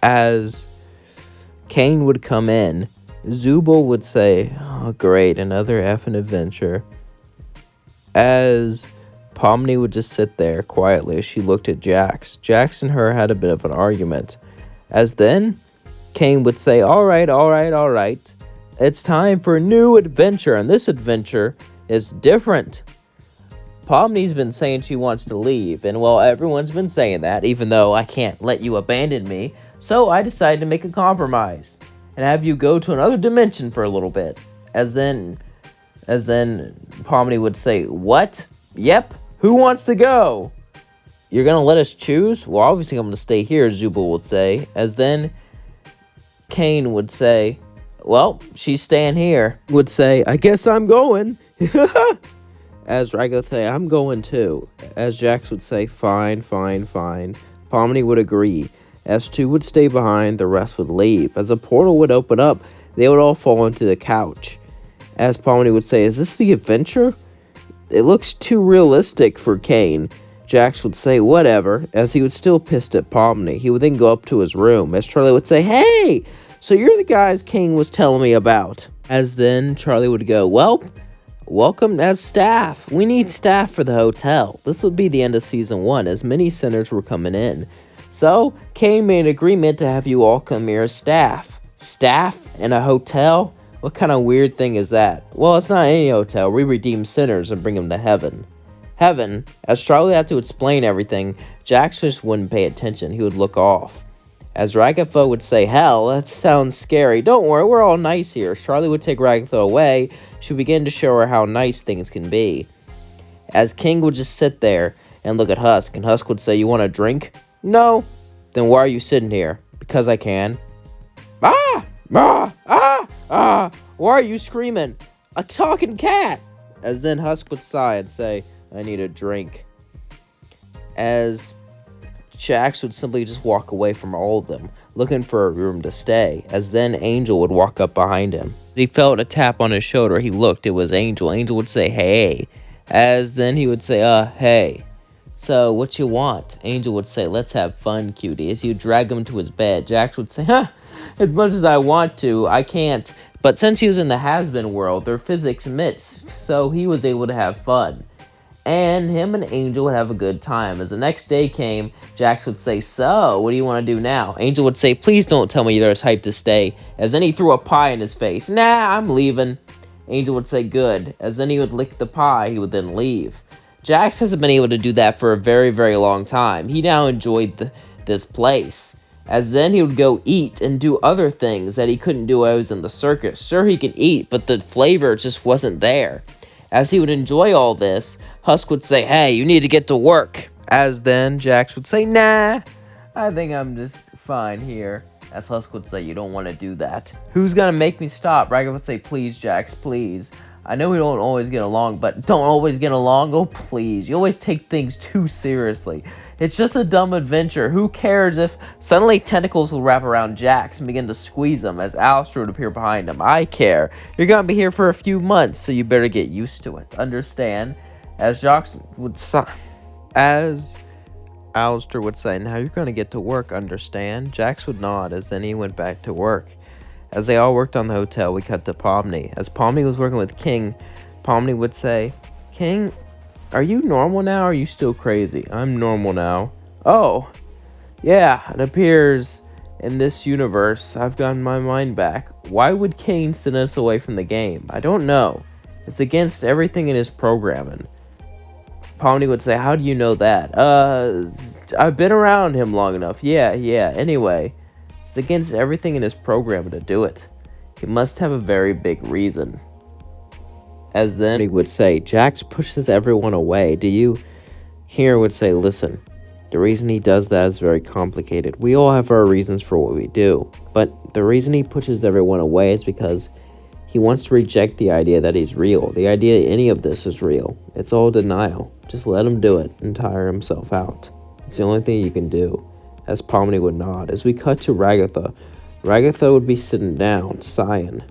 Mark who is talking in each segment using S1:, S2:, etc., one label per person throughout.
S1: As Kane would come in, Zubul would say, "Oh, great, another effing adventure." As Pomni would just sit there quietly as she looked at Jax. Jax and her had a bit of an argument. As then, Kane would say, all right. It's time for a new adventure, and this adventure is different. Pomni's been saying she wants to leave, and well, everyone's been saying that, even though I can't let you abandon me, so I decided to make a compromise, and have you go to another dimension for a little bit. As then Pomni would say, what? Yep, who wants to go? You're gonna let us choose? Well, obviously I'm gonna stay here, Zubul would say. As then Kane would say, well, she's staying here. Would say, I guess I'm going. As Rago would say, I'm going too. As Jax would say, fine. Pomni would agree. As two would stay behind, the rest would leave. As a portal would open up, they would all fall into the couch. As Pomni would say, is this the adventure? It looks too realistic for Kane. Jax would say, whatever, as he would still pissed at Pomni. He would then go up to his room, as Charlie would say, hey, so you're the guys Kane was telling me about. As then Charlie would go, well, welcome as staff. We need staff for the hotel. This would be the end of season 1, as many sinners were coming in. So, Kane made an agreement to have you all come here as staff. Staff in a hotel? What kind of weird thing is that? Well, it's not any hotel. We redeem sinners and bring them to heaven. Heaven, as Charlie had to explain everything, Jax just wouldn't pay attention. He would look off. As Ragatha would say, hell, that sounds scary. Don't worry, we're all nice here. Charlie would take Ragatha away. She would begin to show her how nice things can be. As King would just sit there and look at Husk, and Husk would say, you want a drink? No. Then why are you sitting here? Because I can. Ah! Why are you screaming? A talking cat! As then Husk would sigh and say, I need a drink. As Jax would simply just walk away from all of them, looking for a room to stay. As then Angel would walk up behind him. He felt a tap on his shoulder. He looked. It was Angel. Angel would say, hey. As then he would say, hey. So, what you want? Angel would say, let's have fun, cutie. As you drag him to his bed, Jax would say, as much as I want to, I can't. But since he was in the Hazbin world, their physics mixed, so he was able to have fun. And him and Angel would have a good time. As the next day came, Jax would say, so, what do you want to do now? Angel would say, please don't tell me there's hype to stay. As then he threw a pie in his face. Nah, I'm leaving. Angel would say, good. As then he would lick the pie, he would then leave. Jax hasn't been able to do that for a very, very long time. He now enjoyed this place. As then he would go eat and do other things that he couldn't do while he was in the circus. Sure, he could eat, but the flavor just wasn't there. As he would enjoy all this, Husk would say, hey, you need to get to work. As then Jax would say, nah, I think I'm just fine here. As Husk would say, you don't want to do that. Who's gonna make me stop? Raga would say, please, Jax, please. I know we don't always get along, but don't always get along? Oh, please. You always take things too seriously. It's just a dumb adventure. Who cares if suddenly tentacles will wrap around Jax and begin to squeeze him as Alistair would appear behind him? I care. You're going to be here for a few months, so you better get used to it. Understand? As Jax would sigh. As Alistair would say, now you're going to get to work, understand? Jax would nod as then he went back to work. As they all worked on the hotel, we cut to Pomni. As Pomni was working with King, Pomni would say, King, are you normal now, or are you still crazy? I'm normal now. Oh, yeah, it appears in this universe I've gotten my mind back. Why would Kane send us away from the game? I don't know. It's against everything in his programming. Pomni would say, how do you know that? I've been around him long enough. Yeah, anyway. It's against everything in his program to do it. He must have a very big reason. As then he would say, Jax pushes everyone away. Do you? Here would say, listen, the reason he does that is very complicated. We all have our reasons for what we do. But the reason he pushes everyone away is because he wants to reject the idea that he's real. The idea that any of this is real. It's all denial. Just let him do it and tire himself out. It's the only thing you can do. As Pomni would nod. As we cut to Ragatha, Ragatha would be sitting down, sighing.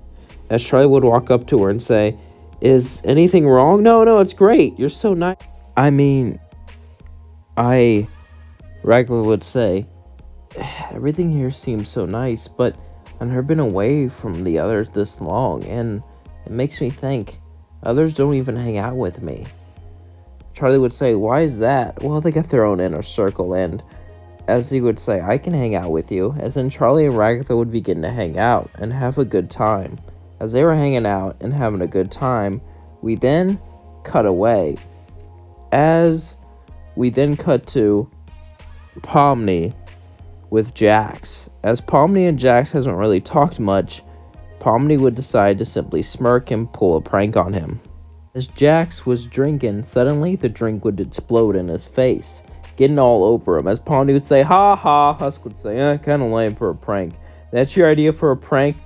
S1: As Charlie would walk up to her and say, is anything wrong? No, it's great. You're so nice. Ragatha would say, Everything here seems so nice, but I've never been away from the others this long, and it makes me think others don't even hang out with me. Charlie would say, why is that? Well, they got their own inner circle, and as he would say, I can hang out with you. As in, Charlie and Ragatha would begin to hang out and have a good time. As they were hanging out and having a good time, we then cut away. As we then cut to Pomni with Jax. As Pomni and Jax hasn't really talked much, Pomni would decide to simply smirk and pull a prank on him. As Jax was drinking, suddenly the drink would explode in his face, getting all over him. As Pomni would say, ha ha, Husk would say, kinda lame for a prank. That's your idea for a prank?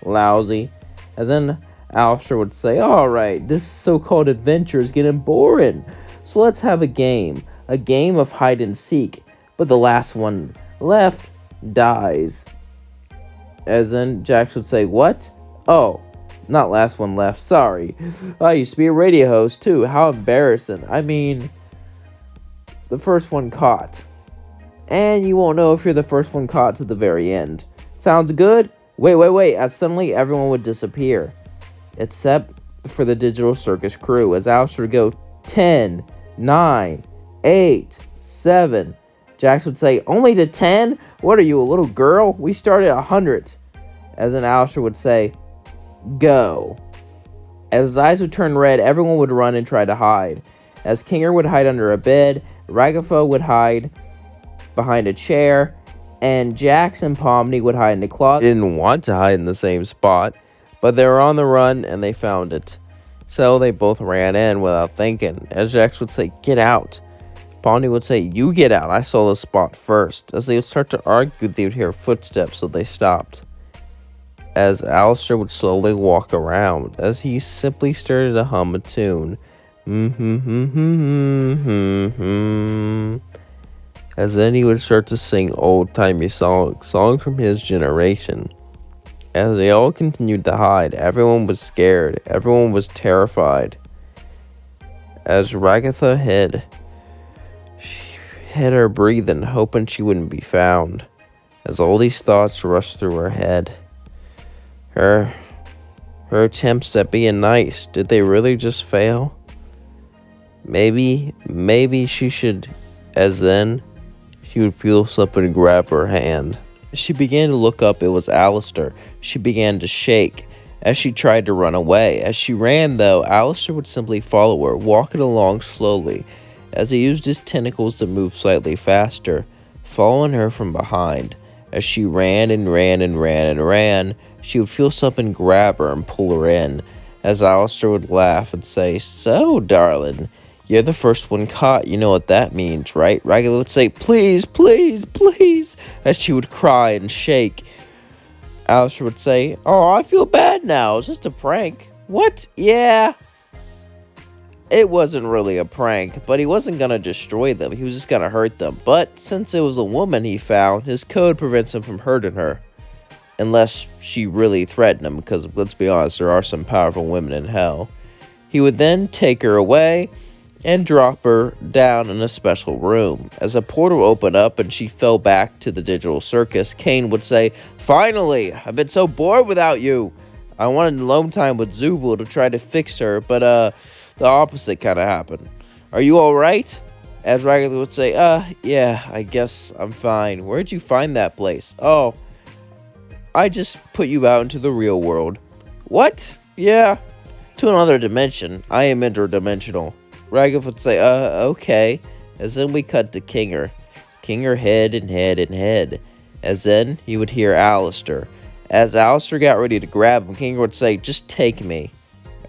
S1: Lousy. As then Alistair would say, alright, this so-called adventure is getting boring. So let's have a game of hide and seek, but the last one left dies. As then Jax would say, what? Oh, not last one left, sorry. I used to be a radio host too, how embarrassing. I mean, the first one caught. And you won't know if you're the first one caught to the very end. Sounds good? Wait, as suddenly everyone would disappear. Except for the Digital Circus crew, as Alistair would go 10, 9, 8, 7. Jax would say, only to 10? What are you, a little girl? We started at 100. As then Alistair would say, go. As his eyes would turn red, everyone would run and try to hide. As Kinger would hide under a bed, Ragatha would hide behind a chair, and Jax and Pomni would hide in the closet. They didn't want to hide in the same spot, but they were on the run and they found it. So they both ran in without thinking. As Jax would say, get out. Pomni would say, you get out, I saw the spot first. As they would start to argue, they would hear footsteps, so they stopped. As Alistair would slowly walk around, as he simply started to hum a tune. As then he would start to sing old-timey songs from his generation. As they all continued to hide, everyone was scared, everyone was terrified. As Ragatha hid her breathing, hoping she wouldn't be found. As all these thoughts rushed through her head. Her attempts at being nice, did they really just fail? Maybe she should, as then she would feel something grab her hand. As she began to look up, it was Alistair. She began to shake as she tried to run away. As she ran, though, Alistair would simply follow her, walking along slowly, as he used his tentacles to move slightly faster, following her from behind. As she ran and ran, she would feel something grab her and pull her in, as Alistair would laugh and say, so, darling, you're the first one caught, you know what that means, right? Ragatha would say, please, as she would cry and shake. Alistair would say, oh, I feel bad now, it's just a prank. What? Yeah. It wasn't really a prank, but he wasn't going to destroy them, he was just going to hurt them. But since it was a woman he found, his code prevents him from hurting her. Unless she really threatened him, because let's be honest, there are some powerful women in hell. He would then take her away and drop her down in a special room. As a portal opened up and she fell back to the Digital Circus, Kane would say, finally, I've been so bored without you. I wanted alone time with Zubul to try to fix her, but the opposite kind of happened. Are you alright? As Ragatha would say, yeah, I guess I'm fine. Where'd you find that place? Oh, I just put you out into the real world. What? Yeah. To another dimension. I am interdimensional. Ragatha would say, okay. As then we cut to Kinger. Kinger head. As then he would hear Alistair. As Alistair got ready to grab him, Kinger would say, just take me.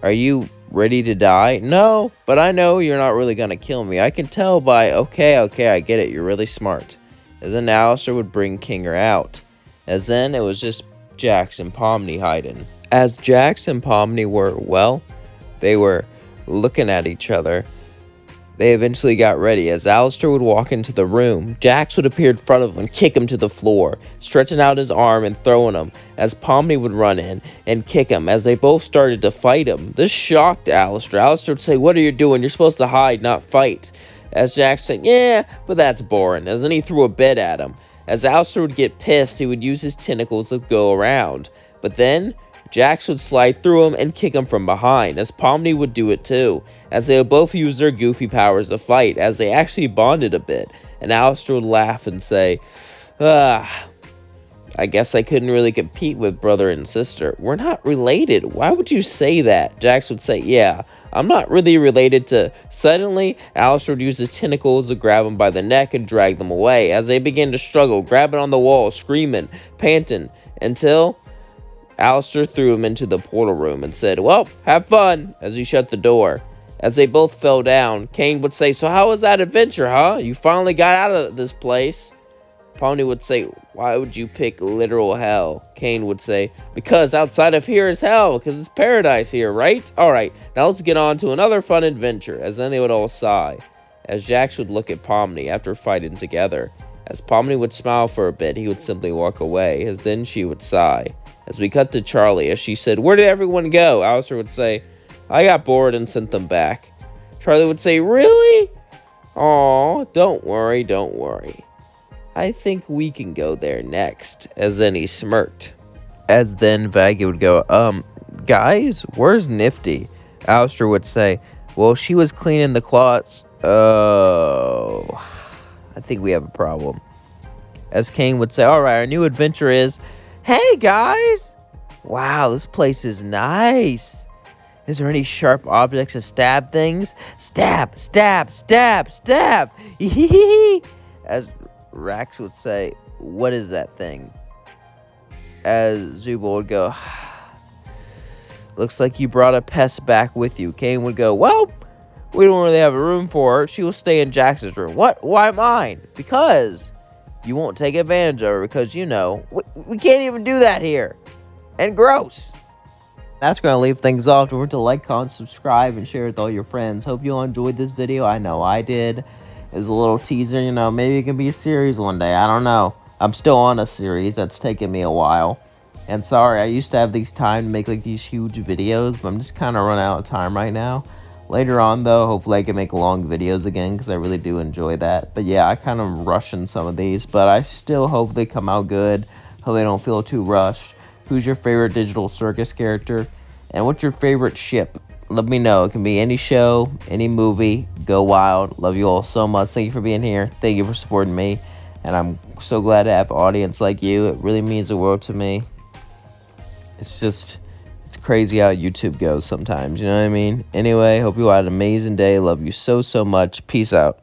S1: Are you ready to die? No, but I know you're not really gonna kill me. I can tell by, okay, I get it. You're really smart. As then Alistair would bring Kinger out. As then it was just Jax and Pomni hiding. As Jax and Pomni they were looking at each other. They eventually got ready. As Alistair would walk into the room, Jax would appear in front of him and kick him to the floor, stretching out his arm and throwing him, as Pomni would run in and kick him as they both started to fight him. This shocked Alistair. Alistair would say, what are you doing? You're supposed to hide, not fight. As Jax said, yeah, but that's boring. As then he threw a bed at him. As Alistair would get pissed, he would use his tentacles to go around. But then, Jax would slide through him and kick him from behind, as Pomni would do it too, as they would both use their goofy powers to fight, as they actually bonded a bit, and Alistair would laugh and say, I guess I couldn't really compete with brother and sister. We're not related. Why would you say that? Jax would say, yeah, I'm not really related to... Suddenly, Alistair would use his tentacles to grab him by the neck and drag them away, as they began to struggle, grabbing on the wall, screaming, panting, until Alistair threw him into the portal room and said, well, have fun, as he shut the door. As they both fell down, Kane would say, so how was that adventure, huh? You finally got out of this place. Pomni would say, why would you pick literal hell? Kane would say, because outside of here is hell, because it's paradise here, right? Alright, now let's get on to another fun adventure, as then they would all sigh. As Jax would look at Pomni after fighting together. As Pomni would smile for a bit, he would simply walk away, as then she would sigh. As we cut to Charlie, as she said, where did everyone go? Alistair would say, I got bored and sent them back. Charlie would say, really? Aw, don't worry, don't worry. I think we can go there next, as then he smirked. As then Vaggie would go, guys, where's Nifty? Alistair would say, well, she was cleaning the clots. Oh, I think we have a problem. As Kane would say, alright, our new adventure is, hey guys! Wow, this place is nice. Is there any sharp objects to stab things? Stab, stab, stab, stab! As Rax would say, what is that thing? As Zubul would go, looks like you brought a pest back with you. Kane would go, well, we don't really have a room for her. She will stay in Jax's room. What? Why mine? Because you won't take advantage of her, because, you know, we can't even do that here. And gross. That's going to leave things off. Don't forget to like, comment, subscribe, and share with all your friends. Hope you all enjoyed this video. I know I did. It was a little teaser, you know, maybe it can be a series one day. I don't know. I'm still on a series. That's taken me a while. And sorry, I used to have these time to make like these huge videos, but I'm just kind of running out of time right now. Later on, though, hopefully I can make long videos again, because I really do enjoy that. But yeah, I kind of rushing some of these, but I still hope they come out good. Hope they don't feel too rushed. Who's your favorite digital circus character? And what's your favorite ship? Let me know. It can be any show, any movie. Go wild. Love you all so much. Thank you for being here. Thank you for supporting me. And I'm so glad to have an audience like you. It really means the world to me. It's crazy how YouTube goes sometimes. You know what I mean? Anyway, hope you all had an amazing day. Love you so, so much. Peace out.